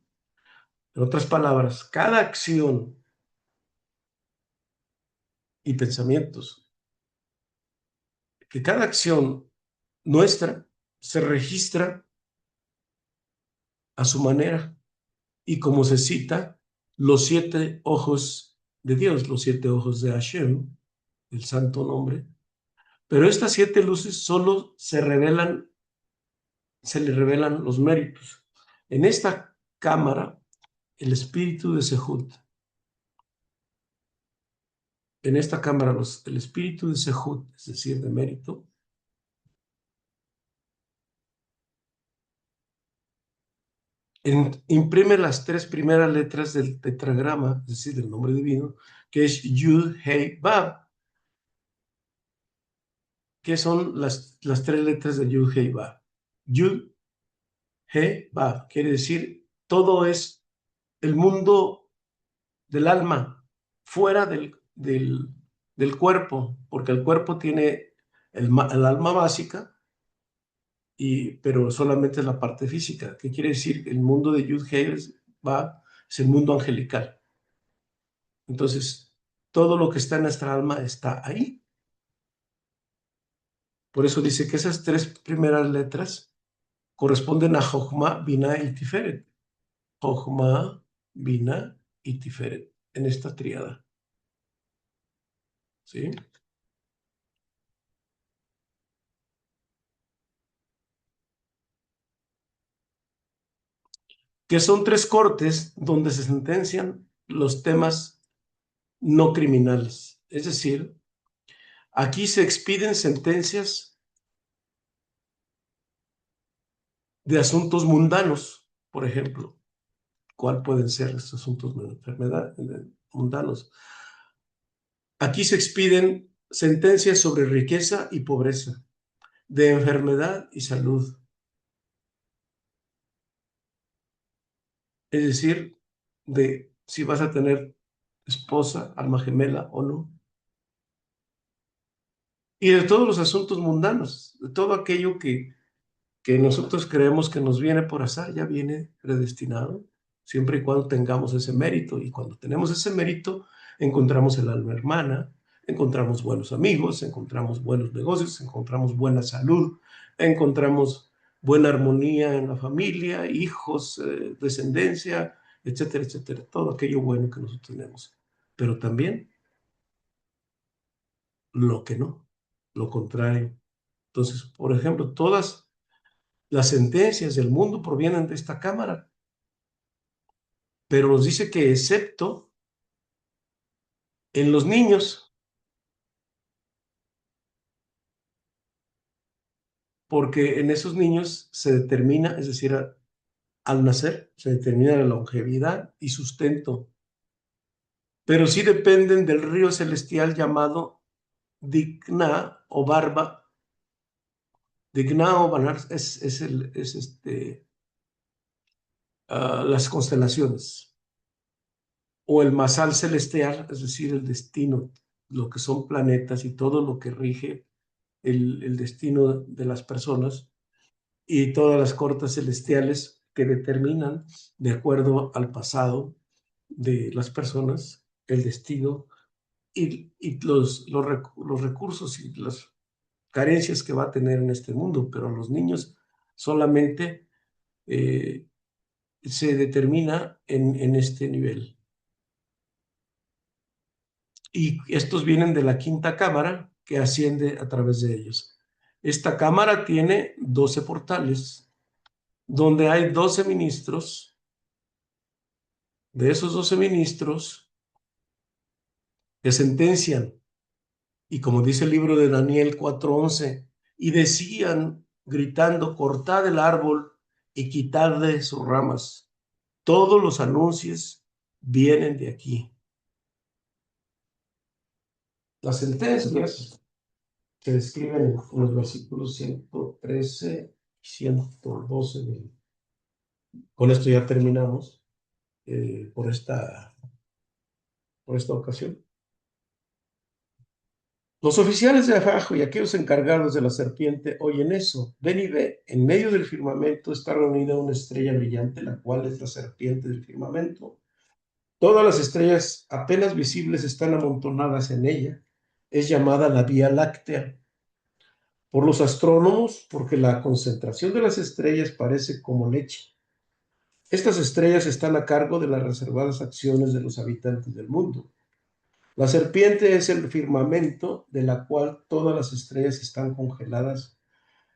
En otras palabras, cada acción y pensamientos, que cada acción nuestra se registra a su manera y como se cita, los 7 ojos de Dios, los 7 ojos de Hashem, el santo nombre, pero estas 7 luces solo se le revelan los méritos. En esta cámara, el espíritu de Sehut, en esta cámara, el espíritu de Sehut, es decir, de mérito, imprime las 3 primeras letras del tetragrama, es decir, del nombre divino, que es Yud, Hei, Bab, que son las 3 letras de Yud, Hei, Bab. Yud, Hei, Bab, quiere decir, todo es el mundo del alma, fuera del cuerpo, porque el cuerpo tiene el alma básica, pero solamente es la parte física. ¿Qué quiere decir? El mundo de Yud Hei es el mundo angelical. Entonces, todo lo que está en nuestra alma está ahí. Por eso dice que esas 3 primeras letras corresponden a Jochma, Binah y Tiferet. Jochma, Binah y Tiferet, en esta tríada. ¿Sí? Que son 3 cortes donde se sentencian los temas no criminales. Es decir, aquí se expiden sentencias de asuntos mundanos, por ejemplo. ¿Cuál pueden ser estos asuntos de enfermedad mundanos? Aquí se expiden sentencias sobre riqueza y pobreza, de enfermedad y salud. Es decir, de si vas a tener esposa, alma gemela o no. Y de todos los asuntos mundanos, de todo aquello que nosotros creemos que nos viene por azar, ya viene predestinado, siempre y cuando tengamos ese mérito. Y cuando tenemos ese mérito, encontramos el alma hermana, encontramos buenos amigos, encontramos buenos negocios, encontramos buena salud, encontramos buena armonía en la familia, hijos, descendencia, etcétera, etcétera. Todo aquello bueno que nosotros tenemos. Pero también lo que no, lo contrario. Entonces, por ejemplo, Las sentencias del mundo provienen de esta cámara, pero nos dice que excepto en los niños, porque en esos niños se determina, es decir, al nacer, se determina la longevidad y sustento, pero sí dependen del río celestial llamado Digna o Barba. Digna o Banar es las constelaciones o el masal celestial, es decir, el destino, lo que son planetas y todo lo que rige el destino de las personas y todas las cortes celestiales que determinan, de acuerdo al pasado de las personas, el destino y los recursos y las carencias que va a tener en este mundo, pero los niños solamente eh, se determina en este nivel. Y estos vienen de la quinta cámara que asciende a través de ellos. Esta cámara tiene 12 portales, donde hay 12 ministros. De esos 12 ministros que sentencian, y como dice el libro de Daniel 4:11, y decían, gritando, cortad el árbol y quitadle sus ramas. Todos los anuncios vienen de aquí. Las sentencias se describen en los versículos 113 y 112. Con esto ya terminamos por esta ocasión. Los oficiales de abajo y aquellos encargados de la serpiente oyen eso. Ven y ve, en medio del firmamento está reunida una estrella brillante, la cual es la serpiente del firmamento. Todas las estrellas apenas visibles están amontonadas en ella. Es llamada la Vía Láctea por los astrónomos porque la concentración de las estrellas parece como leche. Estas estrellas están a cargo de las reservadas acciones de los habitantes del mundo. La serpiente es el firmamento de la cual todas las estrellas están congeladas.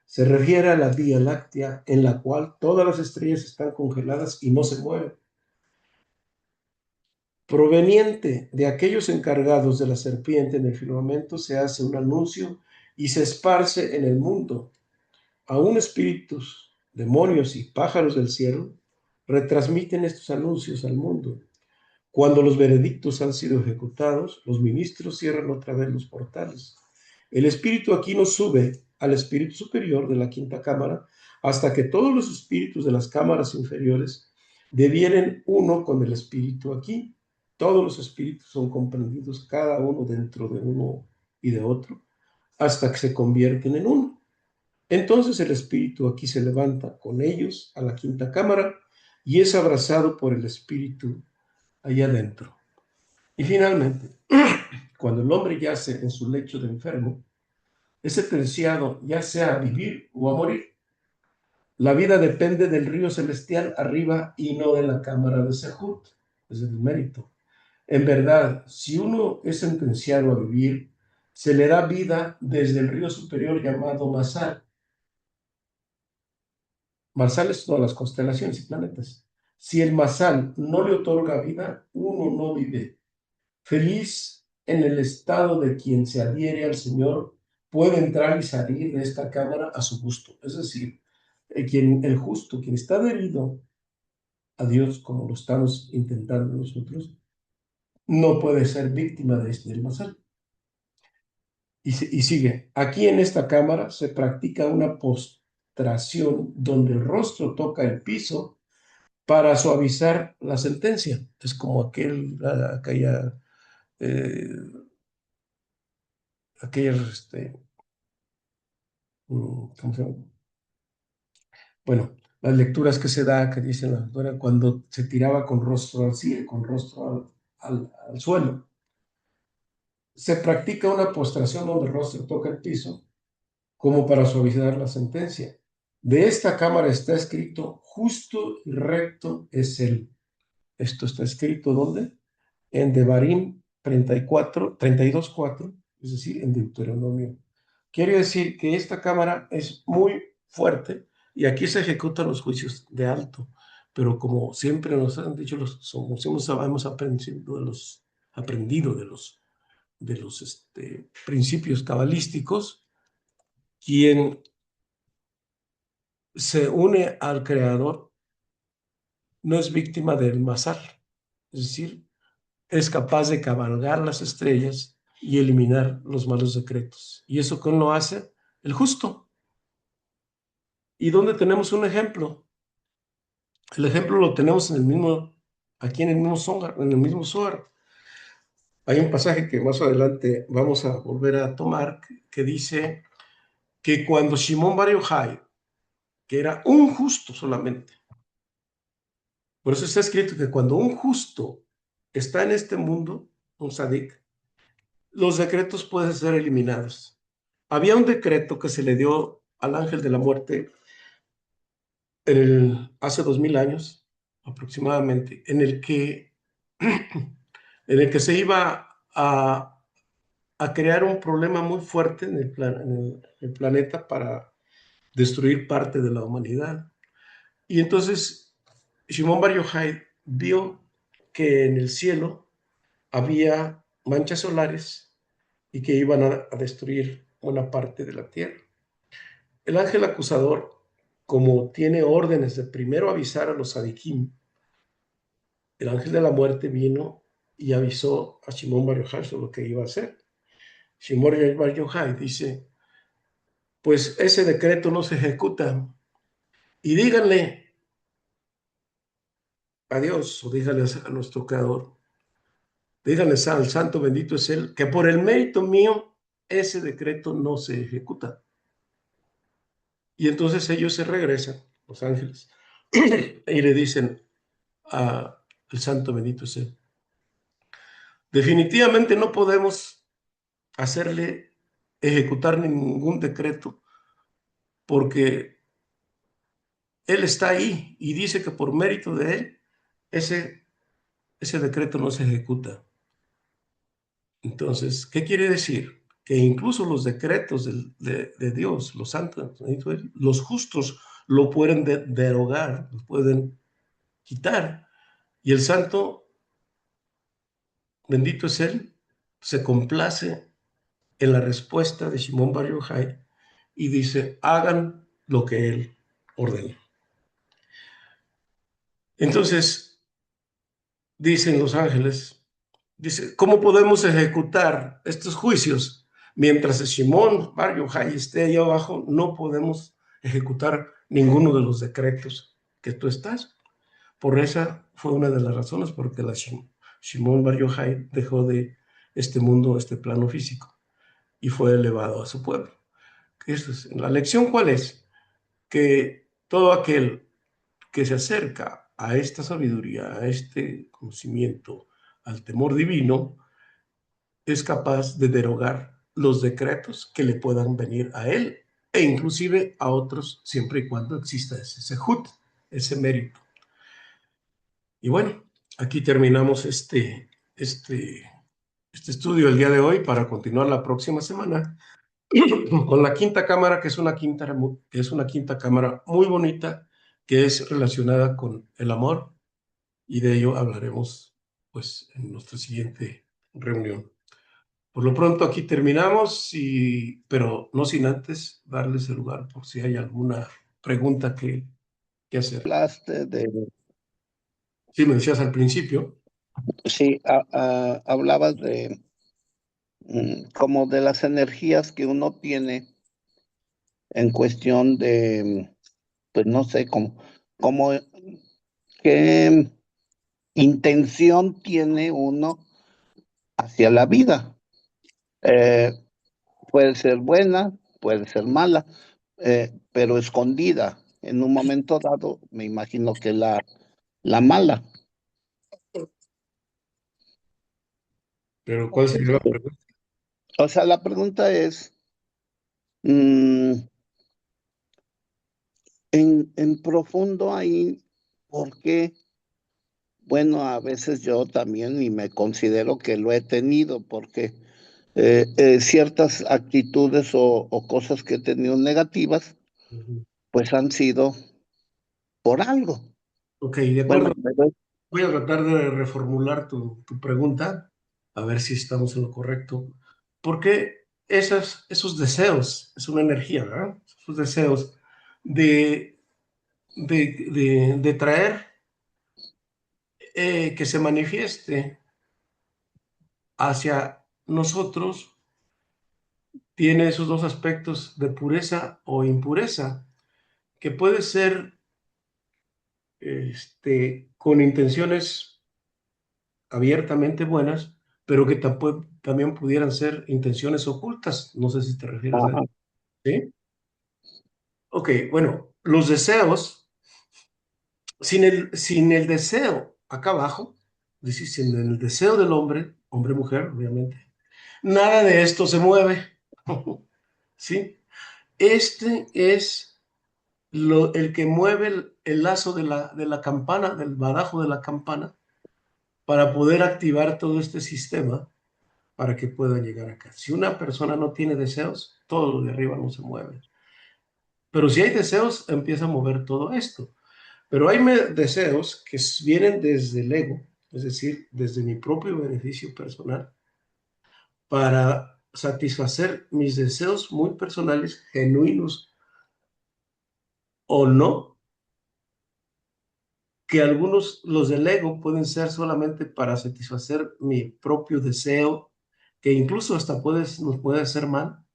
Se refiere a la Vía Láctea, en la cual todas las estrellas están congeladas y no se mueven. Proveniente de aquellos encargados de la serpiente en el firmamento se hace un anuncio y se esparce en el mundo. Aún espíritus, demonios y pájaros del cielo retransmiten estos anuncios al mundo. Cuando los veredictos han sido ejecutados, los ministros cierran otra vez los portales. El espíritu aquí no sube al espíritu superior de la quinta cámara hasta que todos los espíritus de las cámaras inferiores devienen uno con el espíritu aquí. Todos los espíritus son comprendidos, cada uno dentro de uno y de otro, hasta que se convierten en uno. Entonces el espíritu aquí se levanta con ellos a la quinta cámara y es abrazado por el espíritu allá adentro. Y finalmente, cuando el hombre yace en su lecho de enfermo, es sentenciado ya sea a vivir o a morir. La vida depende del río celestial arriba y no de la cámara de Sehut, es el mérito. En verdad, si uno es sentenciado a vivir, se le da vida desde el río superior llamado Masar. Masal es todas las constelaciones y planetas. Si el Masal no le otorga vida, uno no vive. Feliz en el estado de quien se adhiere al Señor, puede entrar y salir de esta cámara a su gusto. Es decir, el justo, quien está adherido a Dios, como lo estamos intentando nosotros, no puede ser víctima de este masal. Y sigue, aquí en esta cámara se practica una postración donde el rostro toca el piso para suavizar la sentencia. Es como eh, aquellas ¿cómo se llama? Bueno, las lecturas que se da, que dicen la autora, cuando se tiraba con rostro al cielo, con rostro al suelo. Se practica una postración donde el rostro toca el piso, como para suavizar la sentencia. De esta cámara está escrito, justo y recto es él. Esto está escrito, ¿dónde? En Devarim 32:4, es decir, en Deuteronomio. Quiere decir que esta cámara es muy fuerte Y aquí se ejecutan los juicios de alto, pero como siempre nos han dicho, hemos aprendido de los principios cabalísticos, quien se une al Creador no es víctima del mazar, es decir, es capaz de cabalgar las estrellas y eliminar los malos decretos. ¿Y eso quién lo hace? El justo. ¿Y dónde tenemos un ejemplo? El ejemplo lo tenemos aquí en el mismo Zohar, en el mismo Zohar. Hay un pasaje que más adelante vamos a volver a tomar que dice que cuando Shimón Bar Yochai, que era un justo solamente, por eso está escrito que cuando un justo está en este mundo, un sadik, los decretos pueden ser eliminados. Había un decreto que se le dio al ángel de la muerte hace 2000 años aproximadamente, en el que se iba a crear un problema muy fuerte en el planeta para destruir parte de la humanidad. Y entonces Shimon Bar Yochai vio que en el cielo había manchas solares y que iban a destruir una parte de la tierra. El ángel acusador, como tiene órdenes de primero avisar a los sadiquim, el ángel de la muerte vino y avisó a Shimon Bar Yochai sobre lo que iba a hacer. Shimon Bar Yochai dice, pues ese decreto no se ejecuta y díganle a Dios o díganle a nuestro Creador, díganle al Santo bendito es Él, que por el mérito mío ese decreto no se ejecuta. Y entonces ellos se regresan, los ángeles, y le dicen al Santo bendito es Él, definitivamente no podemos hacerle ejecutar ningún decreto porque Él está ahí y dice que por mérito de Él ese decreto no se ejecuta. Entonces, ¿qué quiere decir? Que incluso los decretos de Dios, los santos, los justos lo pueden derogar, lo pueden quitar. Y el santo, bendito es Él, se complace en la respuesta de Shimon Bar Yochai y dice, hagan lo que Él ordena. Entonces, dicen los ángeles, dice, ¿cómo podemos ejecutar estos juicios? Mientras el Shimon Bar Yochai esté ahí abajo, no podemos ejecutar ninguno de los decretos que tú estás. Por esa fue una de las razones por que Shimon Bar Yochai dejó de este mundo, este plano físico, y fue elevado a su pueblo. La lección, ¿cuál es? Que todo aquel que se acerca a esta sabiduría, a este conocimiento, al temor divino, es capaz de derogar los decretos que le puedan venir a él e inclusive a otros, siempre y cuando exista ese sehut, ese mérito. Y bueno, aquí terminamos este estudio el día de hoy para continuar la próxima semana con la quinta cámara, que es una quinta cámara muy bonita, que es relacionada con el amor, y de ello hablaremos pues en nuestra siguiente reunión. Por lo pronto aquí terminamos, pero no sin antes darles el lugar por si hay alguna pregunta que hacer. Hablaste de, Sí, me decías al principio. sí, hablabas de como de las energías que uno tiene en cuestión de, pues no sé, como qué intención tiene uno hacia la vida. Eh, Puede ser buena, puede ser mala, pero escondida. En un momento dado, me imagino que la mala. Pero ¿cuál sería la pregunta? O sea, la pregunta es, mm, en profundo ahí, ¿por qué? Bueno, a veces yo también, y me considero que lo he tenido, porque ciertas actitudes o cosas que he tenido negativas, Ujú. pues han sido por algo. Ok, de Bueno, acuerdo. Voy a tratar de reformular tu pregunta, a ver si estamos en lo correcto. Porque esos deseos, es una energía, ¿verdad? Esos deseos de, de traer que se manifieste hacia nosotros, tiene esos dos aspectos de pureza o impureza, que puede ser con intenciones abiertamente buenas, pero que también pudieran ser intenciones ocultas. No sé si te refieres a eso. ajá, ¿Sí? Ok, bueno, los deseos, sin el deseo acá abajo, es decir, sin el deseo del hombre, hombre-mujer, obviamente, nada de esto se mueve. ¿Sí? Este es el que mueve el lazo de la campana, del badajo de la campana, para poder activar todo este sistema para que pueda llegar acá. Si una persona no tiene deseos, todo lo de arriba no se mueve. Pero si hay deseos, empieza a mover todo esto. Pero hay deseos que vienen desde el ego, es decir, desde mi propio beneficio personal, para satisfacer mis deseos muy personales, genuinos o no, que algunos, los del ego, pueden ser solamente para satisfacer mi propio deseo, que incluso hasta nos puede hacer mal,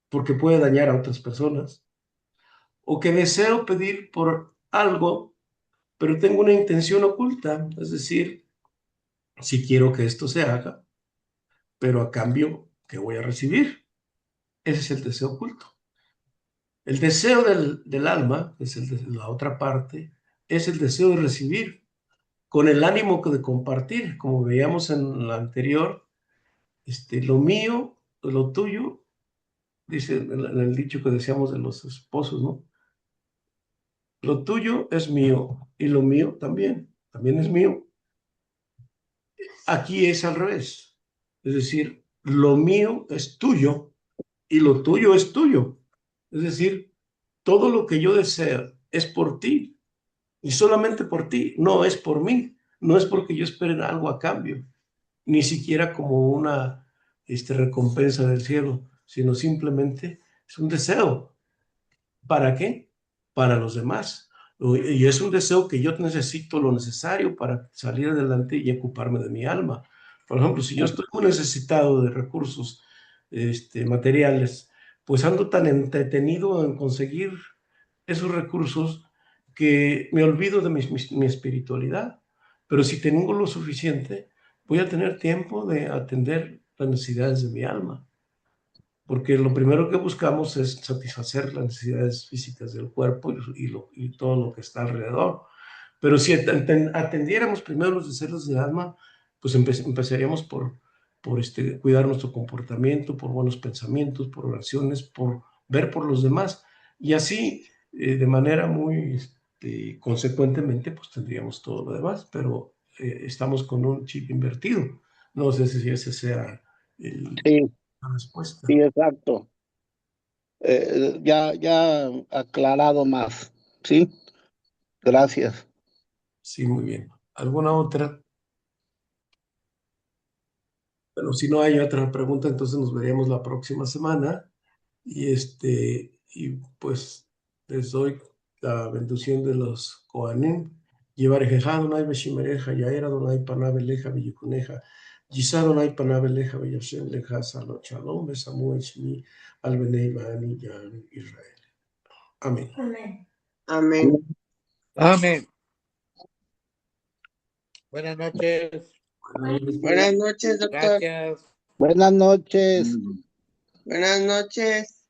porque puede dañar a otras personas, o que deseo pedir por algo, pero tengo una intención oculta, es decir, si quiero que esto se haga, pero a cambio, ¿qué voy a recibir? Ese es el deseo oculto. El deseo del alma, es el de la otra parte, es el deseo de recibir, con el ánimo de compartir, como veíamos en la anterior, lo mío, lo tuyo, dice en el dicho que decíamos de los esposos, ¿no? Lo tuyo es mío y lo mío también es mío. Aquí es al revés, es decir, lo mío es tuyo y lo tuyo es tuyo. Es decir, todo lo que yo deseo es por ti y solamente por ti, no es por mí, no es porque yo espere algo a cambio, ni siquiera como una recompensa del cielo, sino simplemente es un deseo. ¿Para qué? Para los demás. Y es un deseo que yo necesito lo necesario para salir adelante y ocuparme de mi alma. Por ejemplo, si yo estoy muy necesitado de recursos materiales, pues ando tan entretenido en conseguir esos recursos que me olvido de mi espiritualidad. Pero si tengo lo suficiente, voy a tener tiempo de atender las necesidades de mi alma, porque lo primero que buscamos es satisfacer las necesidades físicas del cuerpo y todo lo que está alrededor. Pero si atendiéramos primero los deseos del alma, pues empezaríamos por cuidar nuestro comportamiento, por buenos pensamientos, por oraciones, por ver por los demás. Y así, de manera muy consecuentemente, pues tendríamos todo lo demás, pero estamos con un chip invertido. No sé si ese sea sí, la respuesta. sí, exacto. Ya aclarado más, ¿sí? Gracias. Sí, muy bien. ¿Alguna otra? Bueno, si no hay otra pregunta, entonces nos veremos la próxima semana. Y pues les doy la bendición de los Kohanim. Yevarejeja Adonai Beshimereja, Yair Adonai Panabeleja Villikuneja, Yisad Adonai Panabeleja Villoshem Leja Salot Shalom, Besamu Eshmi, Albenei Bani Yan Israel. Amén. Amén. Amén. Amén. Buenas noches. Buenas noches, doctor. Gracias. Buenas noches. Buenas noches.